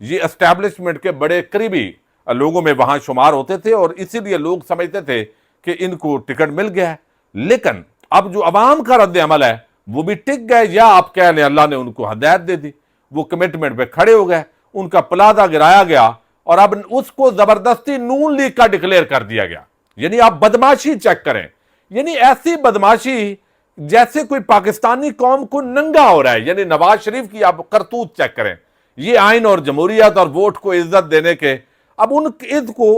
یہ اسٹیبلشمنٹ کے بڑے قریبی لوگوں میں وہاں شمار ہوتے تھے اور اسی لیے لوگ سمجھتے تھے کہ ان کو ٹکٹ مل گیا ہے. لیکن اب جو عوام کا رد عمل ہے وہ بھی ٹک گئے, یا آپ کہہ لیں اللہ نے ان کو ہدایت دے دی, وہ کمٹمنٹ پہ کھڑے ہو گئے, ان کا پلازہ گرایا گیا اور اب اس کو زبردستی نون لیگ کا ڈکلیئر کر دیا گیا. یعنی آپ بدماشی چیک کریں, یعنی ایسی بدماشی جیسے کوئی پاکستانی قوم کو ننگا ہو رہا ہے. یعنی نواز شریف کی آپ کرتوت چیک کریں, یہ آئین اور جمہوریت اور ووٹ کو عزت دینے کے, اب ان کو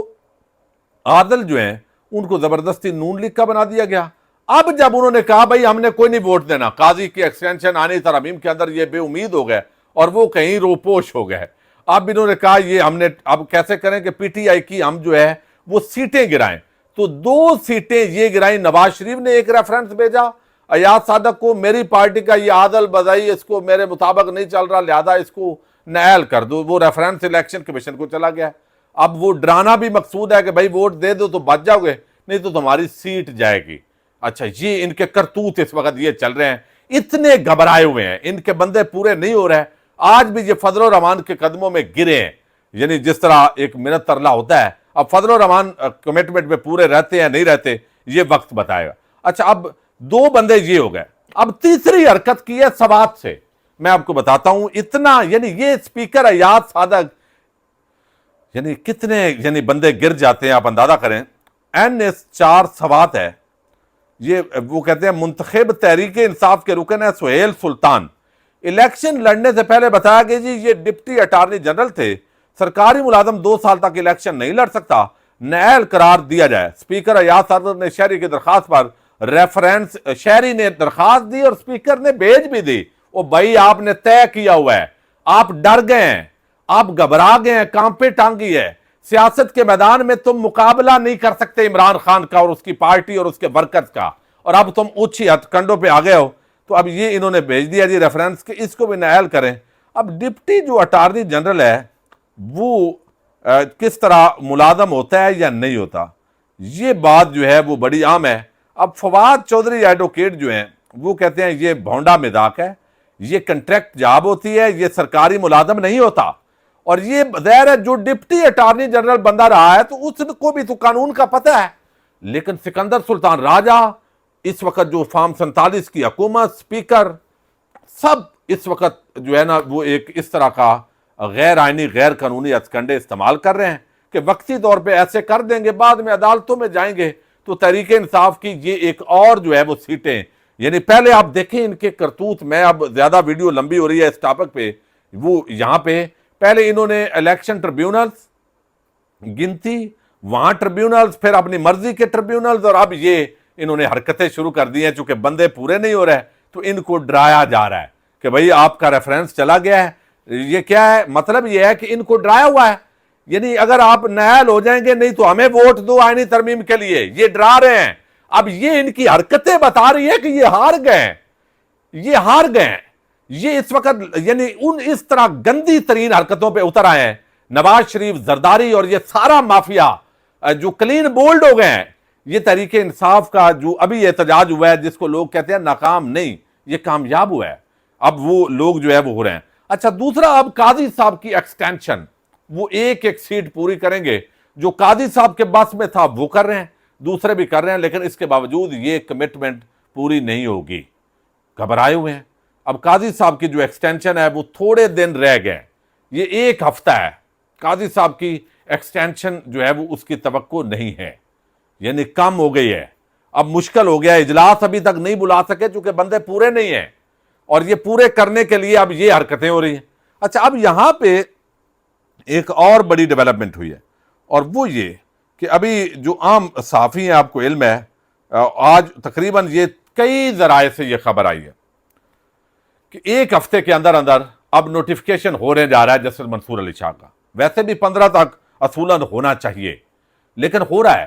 عادل جو ہیں ان کو زبردستی نون لیگ کا بنا دیا گیا. اب جب انہوں نے کہا بھائی ہم نے کوئی نہیں ووٹ دینا, قاضی کی ایکسٹینشن آنی ترمیم کے اندر یہ بے امید ہو گئے اور وہ کہیں روپوش ہو گئے. اب انہوں نے کہا یہ ہم نے اب کیسے کریں کہ پی ٹی آئی کی ہم جو ہے وہ سیٹیں گرائیں. تو 2 سیٹیں یہ گرائیں, نواز شریف نے ایک ریفرنس بھیجا ایاز صادق کو, میری پارٹی کا یہ عادل بزائی اس کو میرے مطابق نہیں چل رہا لہذا اس کو نائل کر دو, وہ ریفرنس الیکشن کمیشن کو چلا گیا. اب وہ ڈرانا بھی مقصود ہے کہ بھائی ووٹ دے دو تو بچ جاؤ گے, نہیں تو تمہاری سیٹ جائے گی. اچھا یہ ان کے کرتوت اس وقت یہ چل رہے ہیں, اتنے گھبرائے ہوئے ہیں, ان کے بندے پورے نہیں ہو رہے. آج بھی یہ فضل الرحمان کے قدموں میں گرے ہیں, یعنی جس طرح ایک منت ترلا ہوتا ہے. اب فضل الرحمان کمٹمنٹ میں پورے رہتے ہیں نہیں رہتے یہ وقت بتائے گا. اچھا اب 2 بندے یہ ہو گئے, اب تیسری حرکت کی ہے سوات سے, میں آپ کو بتاتا ہوں. اتنا یعنی یہ اسپیکر ایاز صادق, یعنی کتنے یعنی بندے گر جاتے ہیں آپ اندازہ کریں. NS4 سوات ہے, یہ وہ کہتے ہیں منتخب تحریک انصاف کے رکن ہے سہیل سلطان. الیکشن لڑنے سے پہلے بتایا کہ جی یہ ڈپٹی اٹارنی جنرل تھے, سرکاری ملازم 2 سال تک الیکشن نہیں لڑ سکتا, نائل قرار دیا جائے. اسپیکر ایاز صادق نے شہری کی درخواست پر ریفرنس, شہری نے درخواست دی اور اسپیکر نے بھیج بھی دی. او بھائی آپ نے طے کیا ہوا ہے, آپ ڈر گئے ہیں, آپ گھبرا گئے ہیں, کانپے ٹانگی ہے. سیاست کے میدان میں تم مقابلہ نہیں کر سکتے عمران خان کا اور اس کی پارٹی اور اس کے ورکرز کا, اور اب تم اونچی ہتھ کنڈوں پہ آ گئے ہو. تو اب یہ انہوں نے بھیج دیا جی ریفرنس کہ اس کو بھی نائل کریں. اب ڈپٹی جو اٹارنی جنرل ہے وہ کس طرح ملازم ہوتا ہے یا نہیں ہوتا, یہ بات جو ہے وہ بڑی عام ہے. اب فواد چودھری ایڈوکیٹ جو ہیں وہ کہتے ہیں یہ بھونڈا مذاق ہے, یہ کنٹریکٹ جاب ہوتی ہے, یہ سرکاری ملازم نہیں ہوتا. اور یہ ظاہر ہے جو ڈپٹی اٹارنی جنرل بندہ رہا ہے تو اس کو بھی تو قانون کا پتہ ہے. لیکن سکندر سلطان راجہ, اس وقت جو فارم 47 کی حکومت, اسپیکر, سب اس وقت جو ہے نا وہ ایک اس طرح کا غیر آئینی غیر قانونی ہتھکنڈے استعمال کر رہے ہیں کہ وقتی طور پہ ایسے کر دیں گے, بعد میں عدالتوں میں جائیں گے تو تحریک انصاف کی یہ ایک اور جو ہے وہ سیٹیں. یعنی پہلے آپ دیکھیں ان کے کرتوت, میں اب زیادہ ویڈیو لمبی ہو رہی ہے اس ٹاپک پہ, وہ یہاں پہ پہلے انہوں نے الیکشن ٹریبیونلز گنتی, وہاں ٹریبیونلز, پھر اپنی مرضی کے ٹریبیونلز, اور اب یہ انہوں نے حرکتیں شروع کر دی ہیں. چونکہ بندے پورے نہیں ہو رہے تو ان کو ڈرایا جا رہا ہے کہ بھئی آپ کا ریفرنس چلا گیا ہے. یہ کیا ہے مطلب, یہ ہے کہ ان کو ڈرایا ہوا ہے. یعنی اگر آپ نائل ہو جائیں گے نہیں تو ہمیں ووٹ دو آئینی ترمیم کے لیے, یہ ڈرا رہے ہیں. اب یہ ان کی حرکتیں بتا رہی ہے کہ یہ ہار گئے ہیں, یہ ہار گئے ہیں. یہ اس وقت یعنی اس طرح گندی ترین حرکتوں پہ اتر آئے ہیں نواز شریف, زرداری اور یہ سارا مافیا جو کلین بولڈ ہو گئے ہیں. یہ تحریک انصاف کا جو ابھی احتجاج ہوا ہے جس کو لوگ کہتے ہیں ناکام, نہیں یہ کامیاب ہوا ہے. اب وہ لوگ جو ہے وہ ہو رہے ہیں. اچھا دوسرا, اب قاضی صاحب کی ایکسٹینشن, وہ ایک سیٹ پوری کریں گے. جو قاضی صاحب کے بس میں تھا وہ کر رہے ہیں, دوسرے بھی کر رہے ہیں, لیکن اس کے باوجود یہ کمٹمنٹ پوری نہیں ہوگی. گھبرائے ہوئے ہیں. اب قاضی صاحب کی جو ایکسٹینشن ہے وہ تھوڑے دن رہ گئے, یہ 1 ہفتہ ہے. قاضی صاحب کی ایکسٹینشن جو ہے وہ اس کی توقع نہیں ہے, یعنی کم ہو گئی ہے. اب مشکل ہو گیا, اجلاس ابھی تک نہیں بلا سکے چونکہ بندے پورے نہیں ہیں, اور یہ پورے کرنے کے لیے اب یہ حرکتیں ہو رہی ہیں. اچھا اب یہاں پہ ایک اور بڑی ڈیولپمنٹ ہوئی ہے, اور وہ یہ کہ ابھی جو عام صحافی ہیں, آپ کو علم ہے, آج تقریباً یہ کئی ذرائع سے یہ خبر آئی ہے کہ 1 ہفتے کے اندر اندر اب نوٹیفیکیشن ہونے جا رہا ہے جسٹس منصور علی شاہ کا. ویسے بھی 15 تک اصولاً ہونا چاہیے, لیکن ہو رہا ہے.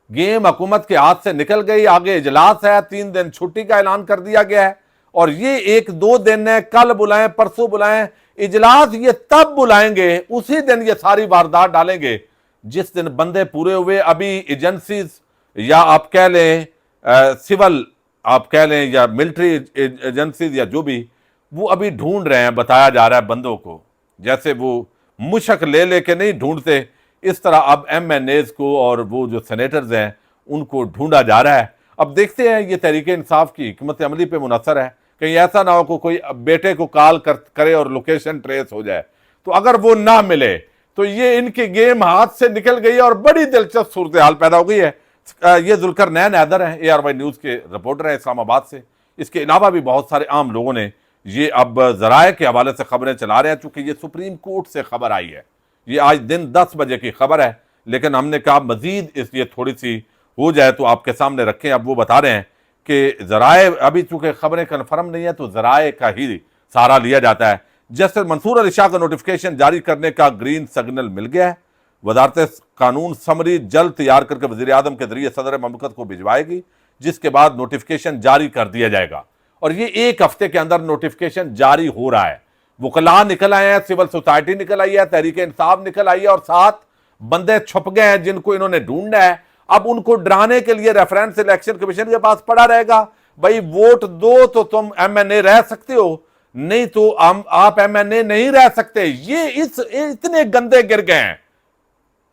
گیم حکومت کے ہاتھ سے نکل گئی, آگے اجلاس ہے, 3 دن چھٹی کا اعلان کر دیا گیا ہے, اور یہ 1-2 دن ہے, کل بلائیں پرسوں بلائیں. اجلاس یہ تب بلائیں گے, اسی دن یہ ساری واردات ڈالیں گے جس دن بندے پورے ہوئے. ابھی ایجنسیز یا آپ کہہ لیں سول, آپ کہہ لیں یا ملٹری ایجنسیز یا جو بھی, وہ ابھی ڈھونڈ رہے ہیں, بتایا جا رہا ہے بندوں کو. جیسے وہ مشک لے کے نہیں ڈھونڈتے، اس طرح اب ایم این ایز کو اور وہ جو سینیٹرز ہیں ان کو ڈھونڈا جا رہا ہے۔ اب دیکھتے ہیں یہ تحریک انصاف کی حکمت عملی پہ منحصر ہے، کہیں ایسا نہ ہو کہ کوئی بیٹے کو کال کرے اور لوکیشن ٹریس ہو جائے، تو اگر وہ نہ ملے تو یہ ان کی گیم ہاتھ سے نکل گئی ہے اور بڑی دلچسپ صورتحال پیدا ہو گئی ہے۔ یہ ذوالقرنین حیدر ہیں، ARY نیوز کے رپورٹر ہیں اسلام آباد سے، اس کے علاوہ بھی بہت سارے عام لوگوں نے یہ اب ذرائع کے حوالے سے خبریں چلا رہے ہیں، چونکہ یہ سپریم کورٹ سے خبر آئی ہے، یہ آج دن 10 بجے کی خبر ہے، لیکن ہم نے کہا مزید اس لیے تھوڑی سی ہو جائے تو آپ کے سامنے رکھیں۔ اب وہ بتا رہے ہیں کہ ذرائع ابھی چونکہ خبریں کنفرم نہیں ہیں تو ذرائع کا ہی سہارا لیا جاتا ہے۔ جسٹس منصور علی شاہ کا نوٹیفکیشن جاری کرنے کا گرین سگنل مل گیا ہے، وزارت قانون سمری جلد تیار کر کے وزیر اعظم کے ذریعے صدر مملکت کو بھجوائے گی، جس کے بعد نوٹیفکیشن جاری کر دیا جائے گا، اور یہ ایک ہفتے کے اندر نوٹیفکیشن جاری ہو رہا ہے۔ وکلاء نکل آئے ہیں، سول سوسائٹی نکل آئی ہے، تحریک انصاف نکل آئی ہے، اور ساتھ بندے چھپ گئے ہیں جن کو انہوں نے ڈھونڈنا ہے۔ اب ان کو ڈرانے کے لیے ریفرنس الیکشن کمیشن کے پاس پڑا رہے گا، بھائی ووٹ دو تو تم ایم این اے رہ سکتے ہو، نہیں تو آپ ایم این اے نہیں رہ سکتے۔ یہ اتنے گندے گر گئے ہیں،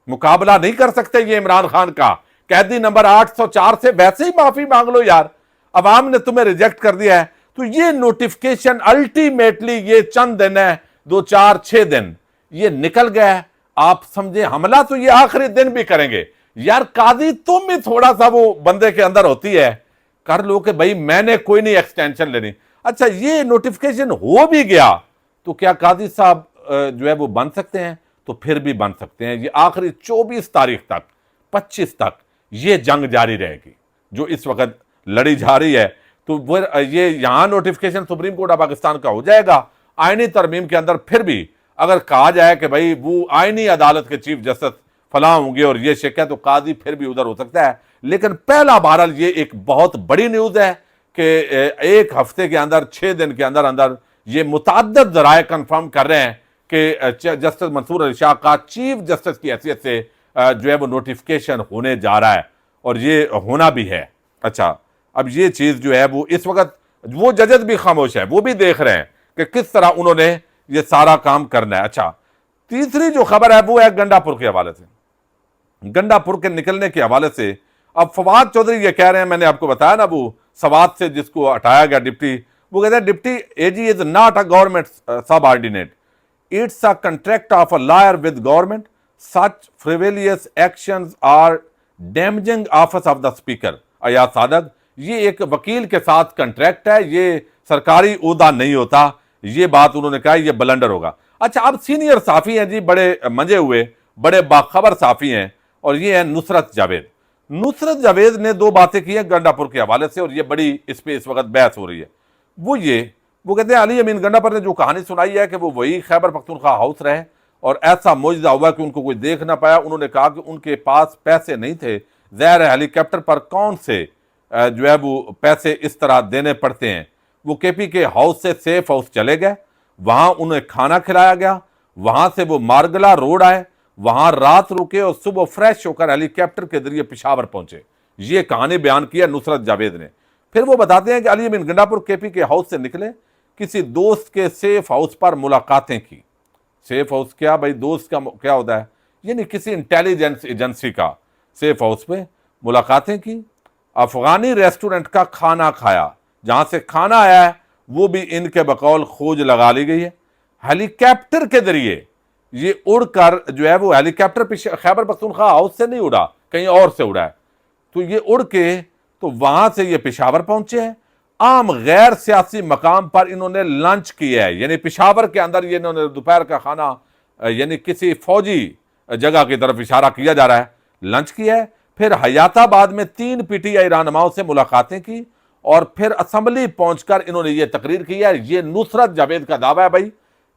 مقابلہ نہیں کر سکتے یہ عمران خان کا۔ قیدی نمبر 804 سے ویسے ہی معافی مانگ لو یار، عوام نے تمہیں ریجیکٹ کر دیا ہے، تو یہ نوٹیفکیشن الٹیمیٹلی یہ چند دن ہے، 2 4 6 دن یہ نکل گیا ہے۔ آپ سمجھیں حملہ تو یہ آخری دن بھی کریں گے یار، قاضی تم ہی تھوڑا سا وہ بندے کے اندر ہوتی ہے، کر لو کہ بھائی میں نے کوئی نہیں ایکسٹینشن لینی۔ اچھا یہ نوٹیفکیشن ہو بھی گیا تو کیا قاضی صاحب جو ہے وہ بن سکتے ہیں؟ تو پھر بھی بن سکتے ہیں۔ یہ آخری 24 تاریخ تک 25 تک یہ جنگ جاری رہے گی جو اس وقت لڑی جا رہی ہے۔ تو یہ یہاں notification supreme court of Pakistan کا ہو جائے گا، آئینی ترمیم کے اندر پھر بھی اگر کہا جائے کہ بھائی وہ آئینی عدالت کے چیف جسٹس فلاں ہوں گے اور یہ شک ہے تو قاضی پھر بھی ادھر ہو سکتا ہے۔ لیکن پہلا بہرحال یہ ایک بہت بڑی نیوز ہے کہ ایک ہفتے کے اندر 6 دن کے اندر یہ متعدد ذرائع کنفرم کر رہے ہیں کہ جسٹس منصور علی شاہ کا چیف جسٹس کی حیثیت سے جو ہے وہ نوٹیفکیشن ہونے جا رہا ہے، اور یہ ہونا بھی ہے۔ اچھا اب یہ چیز جو ہے وہ اس وقت وہ ججز بھی خاموش ہے، وہ بھی دیکھ رہے ہیں کہ کس طرح انہوں نے یہ سارا کام کرنا ہے۔ اچھا تیسری جو خبر ہے وہ ہے گنڈا پور کے حوالے سے، گنڈا پور کے نکلنے کے حوالے سے اب فواد چودھری یہ کہہ رہے ہیں، میں نے آپ کو بتایا نا وہ سوات سے جس کو ہٹایا گیا ڈپٹی، وہ کہتے ہیں deputy A G is not a government subordinate, it's a contract of a lawyer with government, such frivolous actions are damaging office of the speaker Ayaz Sadiq. یہ ایک وکیل کے ساتھ کنٹریکٹ ہے، یہ سرکاری عہدہ نہیں ہوتا، یہ بات انہوں نے کہا، یہ بلنڈر ہوگا۔ اچھا اب سینئر صحافی ہیں جی، بڑے منجے ہوئے بڑے باخبر صحافی ہیں، اور یہ ہیں نصرت جاوید۔ نصرت جاوید نے 2 باتیں کی ہیں گنڈا پور کے حوالے سے، اور یہ بڑی اس پہ اس وقت بحث ہو رہی ہے۔ وہ کہتے ہیں علی امین گنڈا پر نے جو کہانی سنائی ہے کہ وہ وہی خیبر پختونخوا ہاؤس رہے اور ایسا معجزہ ہوا کہ ان کو کوئی دیکھ نہ پایا۔ انہوں نے کہا کہ ان کے پاس پیسے نہیں تھے، ظاہر ہے ہیلی کاپٹر پر کون سے جو ہے وہ پیسے اس طرح دینے پڑتے ہیں۔ وہ کے پی کے ہاؤس سے سیف ہاؤس چلے گئے، وہاں انہیں کھانا کھلایا گیا، وہاں سے وہ مارگلا روڈ آئے، وہاں رات رکے اور صبح فریش ہو کر ہیلی کاپٹر کے ذریعے پشاور پہنچے۔ یہ کہانی بیان کی ہے نصرت جاوید نے۔ پھر وہ بتاتے ہیں کہ علی امین گنڈا پور کے پی کے ہاؤس سے نکلے، کسی دوست کے سیف ہاؤس پر ملاقاتیں کی۔ سیف ہاؤس کیا بھائی، دوست کا کیا ہوتا ہے، یعنی کسی انٹیلیجنس ایجنسی کا سیف ہاؤس پہ ملاقاتیں کی، افغانی ریسٹورنٹ کا کھانا کھایا، جہاں سے کھانا آیا ہے وہ بھی ان کے بقول کھوج لگا لی گئی ہے۔ ہیلی کاپٹر کے ذریعے یہ اڑ کر جو ہے وہ ہیلی کاپٹر خیبر پختونخوا ہاؤس سے نہیں اڑا، کہیں اور سے اڑا ہے، تو یہ اڑ کے تو وہاں سے یہ پشاور پہنچے ہیں۔ عام غیر سیاسی مقام پر انہوں نے لنچ کیا ہے، یعنی پشاور کے اندر یہ انہوں نے دوپہر کا کھانا یعنی کسی فوجی جگہ کی طرف اشارہ کیا جا رہا ہے، لنچ کیا ہے۔ پھر حیات آباد میں 3 پی ٹی آئی رہنماؤں سے ملاقاتیں کی، اور پھر اسمبلی پہنچ کر انہوں نے یہ تقریر کی ہے۔ یہ نصرت جاوید کا دعویٰ ہے بھائی،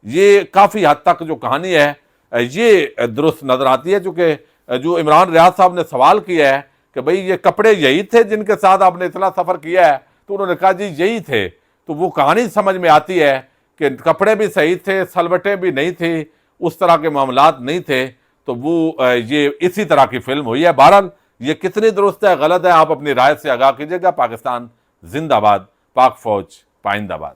یہ کافی حد تک جو کہانی ہے یہ درست نظر آتی ہے، چونکہ جو عمران ریاض صاحب نے سوال کیا ہے کہ بھئی یہ کپڑے یہی تھے جن کے ساتھ آپ نے اتنا سفر کیا ہے، تو انہوں نے کہا جی یہی تھے، تو وہ کہانی سمجھ میں آتی ہے کہ کپڑے بھی صحیح تھے، سلوٹیں بھی نہیں تھی، اس طرح کے معاملات نہیں تھے، تو وہ یہ اسی طرح کی فلم ہوئی ہے۔ بہرحال یہ کتنی درست ہے غلط ہے، آپ اپنی رائے سے آگاہ کیجیے گا۔ پاکستان زندہ باد، پاک فوج پائندہ باد۔